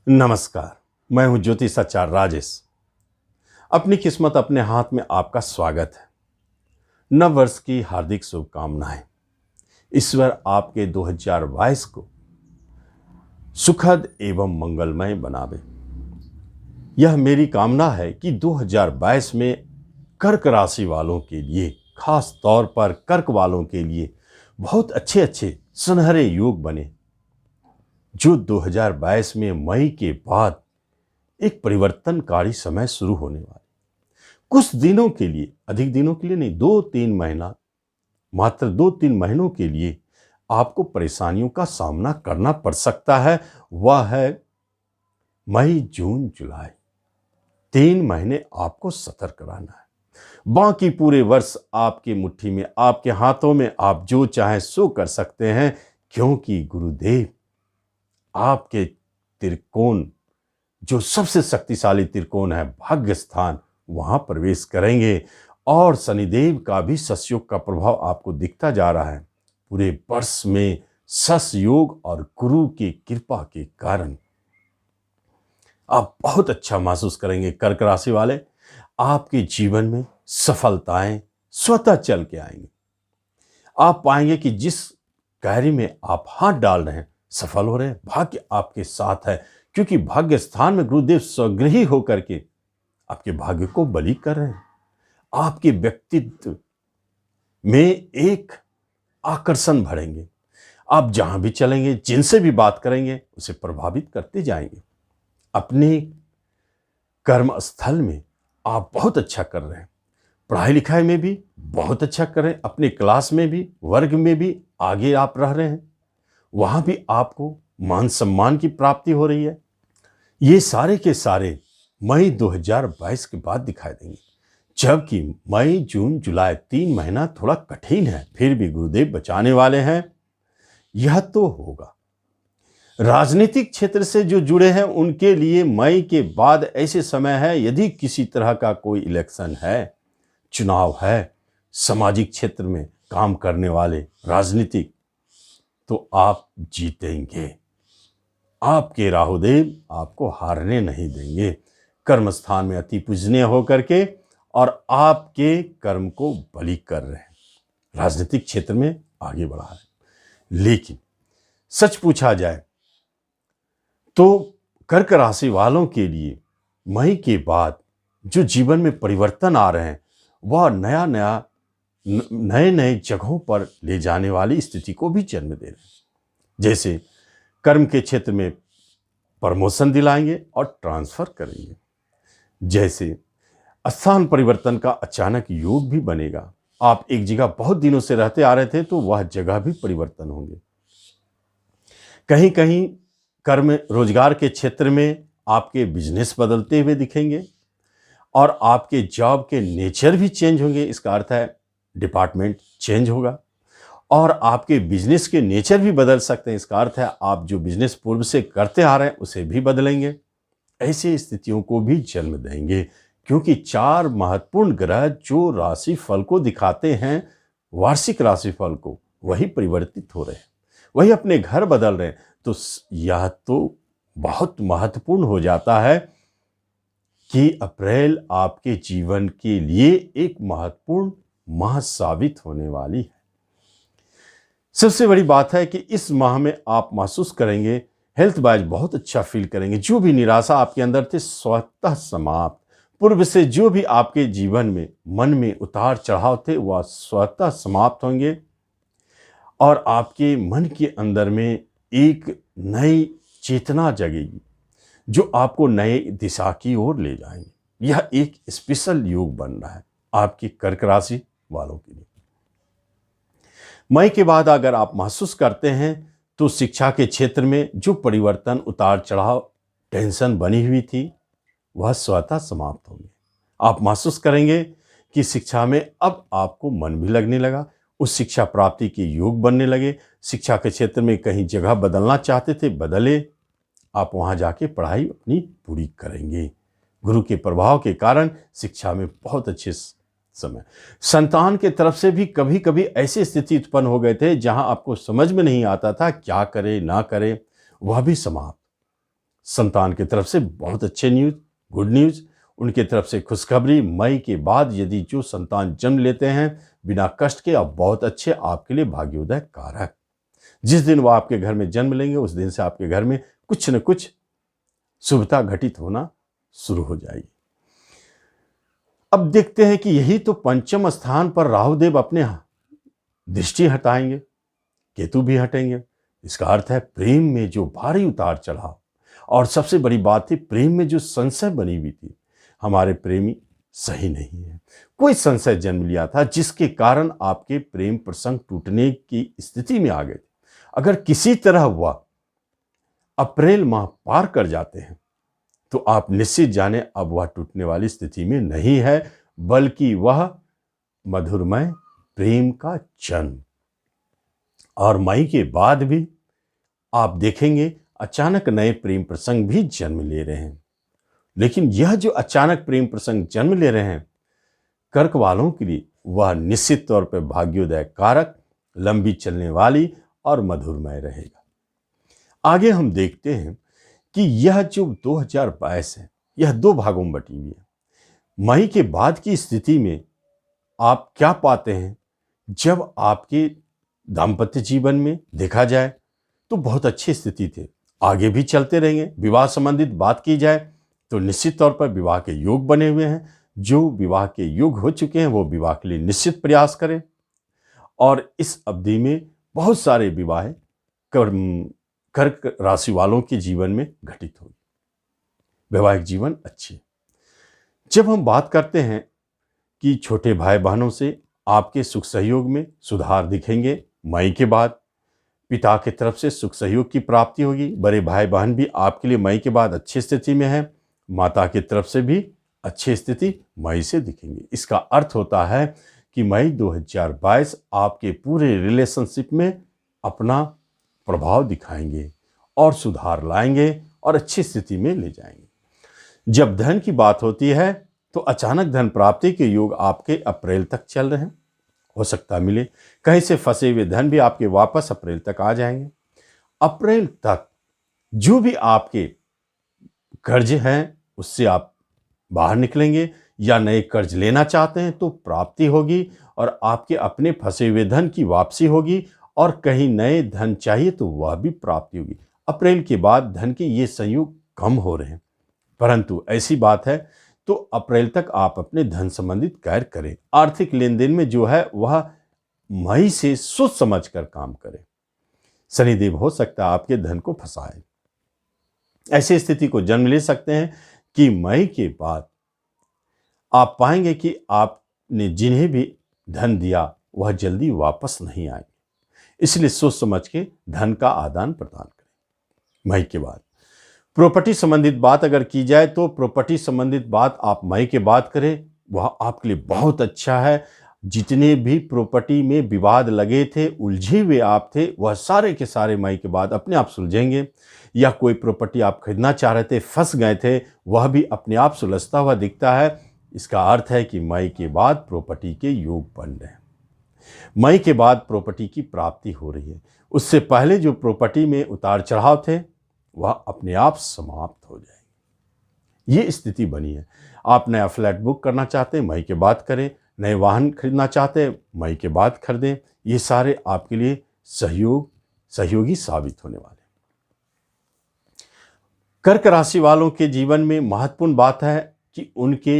नमस्कार। मैं हूं ज्योतिषाचार्य राजेश। अपनी किस्मत अपने हाथ में आपका स्वागत है। नव वर्ष की हार्दिक शुभकामनाएं। ईश्वर आपके 2022 को सुखद एवं मंगलमय बनावे। यह मेरी कामना है कि 2022 में कर्क राशि वालों के लिए, खास तौर पर कर्क वालों के लिए बहुत अच्छे सुनहरे योग बने, जो 2022 में मई के बाद एक परिवर्तनकारी समय शुरू होने वाला। कुछ दिनों के लिए, अधिक दिनों के लिए नहीं, 2-3 महीना, मात्र 2-3 महीनों के लिए आपको परेशानियों का सामना करना पड़ सकता है। वह है मई, जून, जुलाई। 3 महीने आपको सतर्क रहना है। बाकी पूरे वर्ष आपकी मुट्ठी में, आपके हाथों में, आप जो चाहें सो कर सकते हैं, क्योंकि गुरुदेव आपके त्रिकोण, जो सबसे शक्तिशाली त्रिकोण है भाग्य स्थान, वहां प्रवेश करेंगे। और शनिदेव का भी ससयोग का प्रभाव आपको दिखता जा रहा है। पूरे वर्ष में सस योग और गुरु की कृपा के कारण आप बहुत अच्छा महसूस करेंगे। कर्क राशि वाले, आपके जीवन में सफलताएं स्वतः चल के आएंगी। आप पाएंगे कि जिस कार्य में आप हाथ डाल रहे हैं सफल हो रहे हैं। भाग्य आपके साथ है, क्योंकि भाग्य स्थान में गुरुदेव स्वगृही होकर के आपके भाग्य को बलि कर रहे हैं। आपके व्यक्तित्व में एक आकर्षण भरेंगे। आप जहां भी चलेंगे, जिनसे भी बात करेंगे, उसे प्रभावित करते जाएंगे। अपने कर्म स्थल में आप बहुत अच्छा कर रहे हैं। पढ़ाई लिखाई में भी बहुत अच्छा कर रहे हैं। अपने क्लास में भी, वर्ग में भी आगे आप रह रहे हैं। वहां भी आपको मान सम्मान की प्राप्ति हो रही है। ये सारे के सारे मई 2022 के बाद दिखाई देंगे। जबकि मई, जून, जुलाई 3 महीना थोड़ा कठिन है, फिर भी गुरुदेव बचाने वाले हैं। यह तो होगा। राजनीतिक क्षेत्र से जो जुड़े हैं उनके लिए मई के बाद ऐसे समय है, यदि किसी तरह का कोई इलेक्शन है, चुनाव है, सामाजिक क्षेत्र में काम करने वाले, राजनीतिक, तो आप जीतेंगे। आपके राहुदेव आपको हारने नहीं देंगे। कर्म स्थान में अति पूजनीय होकर के और आपके कर्म को बलि कर रहे हैं। राजनीतिक क्षेत्र में आगे बढ़ा है। लेकिन सच पूछा जाए तो कर्क राशि वालों के लिए मई के बाद जो जीवन में परिवर्तन आ रहे हैं, वह नए नए जगहों पर ले जाने वाली स्थिति को भी जन्म दे रहे हैं। जैसे कर्म के क्षेत्र में प्रमोशन दिलाएंगे और ट्रांसफर करेंगे। जैसे स्थान परिवर्तन का अचानक योग भी बनेगा। आप एक जगह बहुत दिनों से रहते आ रहे थे, तो वह जगह भी परिवर्तन होंगे। कहीं कहीं कर्म रोजगार के क्षेत्र में आपके बिजनेस बदलते हुए दिखेंगे और आपके जॉब के नेचर भी चेंज होंगे। इसका अर्थ है डिपार्टमेंट चेंज होगा और आपके बिजनेस के नेचर भी बदल सकते हैं। इसका अर्थ है आप जो बिजनेस पूर्व से करते आ रहे हैं उसे भी बदलेंगे। ऐसी स्थितियों को भी जन्म देंगे, क्योंकि 4 महत्वपूर्ण ग्रह जो राशि फल को दिखाते हैं, वार्षिक राशि फल को, वही परिवर्तित हो रहे हैं, वही अपने घर बदल रहे हैं। तो यह तो बहुत महत्वपूर्ण हो जाता है कि अप्रैल आपके जीवन के लिए एक महत्वपूर्ण माह साबित होने वाली है। सबसे बड़ी बात है कि इस माह में आप महसूस करेंगे, हेल्थ वाइज बहुत अच्छा फील करेंगे। जो भी निराशा आपके अंदर थे स्वतः समाप्त। पूर्व से जो भी आपके जीवन में, मन में उतार चढ़ाव थे, वह स्वतः समाप्त होंगे और आपके मन के अंदर में एक नई चेतना जगेगी, जो आपको नए दिशा की ओर ले जाएंगे। यह एक स्पेशल योग बन रहा है आपकी कर्क राशि वालों के लिए। मई के बाद अगर आप महसूस करते हैं तो शिक्षा के क्षेत्र में जो परिवर्तन, उतार चढ़ाव, टेंशन बनी हुई थी, वह स्वतः समाप्त होंगे। आप महसूस करेंगे कि शिक्षा में अब आपको मन भी लगने लगा, उस शिक्षा प्राप्ति के योग बनने लगे। शिक्षा के क्षेत्र में कहीं जगह बदलना चाहते थे, बदले, आप वहां जाके पढ़ाई अपनी पूरी करेंगे। गुरु के प्रभाव के कारण शिक्षा में बहुत अच्छे समय। संतान के तरफ से भी कभी कभी ऐसी स्थिति उत्पन्न हो गए थे जहां आपको समझ में नहीं आता था क्या करे ना करे, वह भी समाप्त। संतान की तरफ से बहुत अच्छे न्यूज, गुड न्यूज, उनके तरफ से खुशखबरी। मई के बाद यदि जो संतान जन्म लेते हैं बिना कष्ट के, अब बहुत अच्छे आपके लिए भाग्योदय कारक। जिस दिन वो आपके घर में जन्म लेंगे उस दिन से आपके घर में कुछ न कुछ शुभता घटित होना शुरू हो जाएगी। अब देखते हैं कि यही तो पंचम स्थान पर राहुदेव अपने दृष्टि हटाएंगे, केतु भी हटेंगे। इसका अर्थ है प्रेम में जो भारी उतार चढ़ाव, और सबसे बड़ी बात थी प्रेम में जो संशय बनी हुई थी, हमारे प्रेमी सही नहीं है, कोई संशय जन्म लिया था जिसके कारण आपके प्रेम प्रसंग टूटने की स्थिति में आ गए। अगर किसी तरह वह अप्रैल माह पार कर जाते हैं तो आप निश्चित जाने अब वह टूटने वाली स्थिति में नहीं है, बल्कि वह मधुरमय प्रेम का जन्म। और मई के बाद भी आप देखेंगे अचानक नए प्रेम प्रसंग भी जन्म ले रहे हैं। लेकिन यह जो अचानक प्रेम प्रसंग जन्म ले रहे हैं कर्क वालों के लिए, वह निश्चित तौर पर भाग्योदय कारक, लंबी चलने वाली और मधुरमय रहेगा। आगे हम देखते हैं कि यह जो 2022 है यह दो भागों में बटी हुई है। मई के बाद की स्थिति में आप क्या पाते हैं, जब आपके दाम्पत्य जीवन में देखा जाए तो बहुत अच्छी स्थिति थे, आगे भी चलते रहेंगे। विवाह संबंधित बात की जाए तो निश्चित तौर पर विवाह के योग बने हुए हैं। जो विवाह के योग हो चुके हैं वो विवाह के लिए निश्चित प्रयास करें, और इस अवधि में बहुत सारे विवाह कर्क राशि वालों के जीवन में घटित होगी। वैवाहिक जीवन अच्छे। जब हम बात करते हैं कि छोटे भाई बहनों से आपके सुख सहयोग में सुधार दिखेंगे, मई के बाद पिता की तरफ से सुख सहयोग की प्राप्ति होगी। बड़े भाई बहन भी आपके लिए मई के बाद अच्छी स्थिति में है। माता की तरफ से भी अच्छी स्थिति मई से दिखेंगी। इसका अर्थ होता है कि मई 2022 आपके पूरे रिलेशनशिप में अपना प्रभाव दिखाएंगे और सुधार लाएंगे और अच्छी स्थिति में ले जाएंगे। जब धन की बात होती है तो अचानक धन प्राप्ति के योग आपके अप्रैल तक चल रहे हैं, हो सकता मिले। कहीं से फंसे हुए धन भी आपके वापस अप्रैल तक आ जाएंगे। अप्रैल तक जो भी आपके कर्ज हैं उससे आप बाहर निकलेंगे, या नए कर्ज लेना चाहते हैं तो प्राप्ति होगी और आपके अपने फंसे हुए धन की वापसी होगी, और कहीं नए धन चाहिए तो वह भी प्राप्ति होगी। अप्रैल के बाद धन के ये संयोग कम हो रहे हैं, परंतु ऐसी बात है तो अप्रैल तक आप अपने धन संबंधित कार्य करें। आर्थिक लेन देन में जो है वह मई से सोच समझ कर काम करें। शनिदेव हो सकता है आपके धन को फंसाए। ऐसी स्थिति को जन्म ले सकते हैं कि मई के बाद आप पाएंगे कि आपने जिन्हें भी धन दिया वह जल्दी वापस नहीं आएंगे। इसलिए सोच समझ के धन का आदान प्रदान करें। मई के बाद प्रॉपर्टी संबंधित बात अगर की जाए तो प्रॉपर्टी संबंधित बात आप मई के बाद करें, वह आपके लिए बहुत अच्छा है। जितने भी प्रॉपर्टी में विवाद लगे थे, उलझे हुए आप थे, वह सारे के सारे मई के बाद अपने आप सुलझेंगे। या कोई प्रॉपर्टी आप खरीदना चाह रहे थे, फंस गए थे, वह भी अपने आप सुलझता हुआ दिखता है। इसका अर्थ है कि मई के बाद प्रॉपर्टी के योग बन रहे हैं। मई के बाद प्रॉपर्टी की प्राप्ति हो रही है। उससे पहले जो प्रॉपर्टी में उतार चढ़ाव थे वह अपने आप समाप्त हो जाएंगे। ये स्थिति बनी है। आप नया फ्लैट बुक करना चाहते हैं, मई के बाद करें। नए वाहन खरीदना चाहते हैं, मई के बाद खरीदें। ये सारे आपके लिए सहयोगी साबित होने वाले। कर्क राशि वालों के जीवन में महत्वपूर्ण बात है कि उनके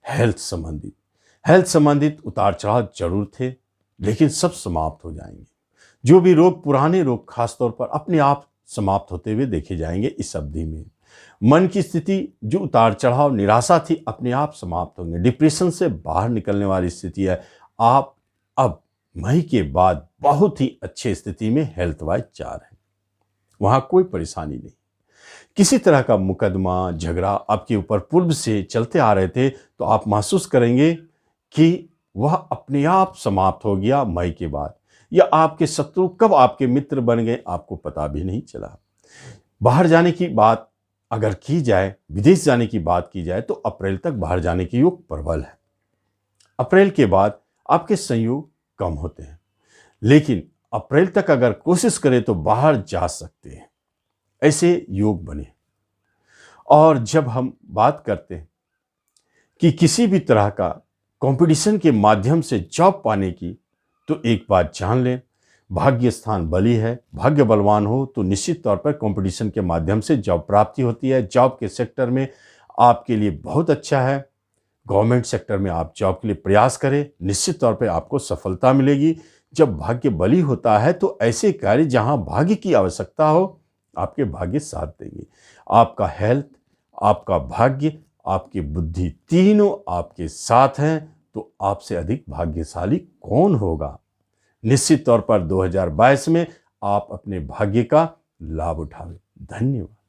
हेल्थ संबंधित उतार चढ़ाव जरूर थे, लेकिन सब समाप्त हो जाएंगे। जो भी रोग, पुराने रोग खासतौर पर अपने आप समाप्त होते हुए देखे जाएंगे इस अवधि में। मन की स्थिति, जो उतार चढ़ाव, निराशा थी, अपने आप समाप्त होंगे। डिप्रेशन से बाहर निकलने वाली स्थिति है। आप अब मई के बाद बहुत ही अच्छी स्थिति में हेल्थ वाइज जा रहे हैं। वहां कोई परेशानी नहीं। किसी तरह का मुकदमा, झगड़ा आपके ऊपर पूर्व से चलते आ रहे थे तो आप महसूस करेंगे कि वह अपने आप समाप्त हो गया मई के बाद। या आपके शत्रु कब आपके मित्र बन गए आपको पता भी नहीं चला। बाहर जाने की बात अगर की जाए, विदेश जाने की बात की जाए तो अप्रैल तक बाहर जाने के योग प्रबल है। अप्रैल के बाद आपके संयोग कम होते हैं, लेकिन अप्रैल तक अगर कोशिश करें तो बाहर जा सकते हैं। ऐसे योग बने। और जब हम बात करते हैं कि किसी भी तरह का कंपटीशन के माध्यम से जॉब पाने की, तो एक बात जान लें, भाग्य स्थान बली है। भाग्य बलवान हो तो निश्चित तौर पर कंपटीशन के माध्यम से जॉब प्राप्ति होती है। जॉब के सेक्टर में आपके लिए बहुत अच्छा है। गवर्नमेंट सेक्टर में आप जॉब के लिए प्रयास करें, निश्चित तौर पे आपको सफलता मिलेगी। जब भाग्य बली होता है तो ऐसे कार्य जहां भाग्य की आवश्यकता हो, आपके भाग्य साथ देंगे। आपका हेल्थ, आपका भाग्य, आपकी बुद्धि, तीनों आपके साथ हैं, तो आपसे अधिक भाग्यशाली कौन होगा। निश्चित तौर पर 2022 में आप अपने भाग्य का लाभ उठावें। धन्यवाद।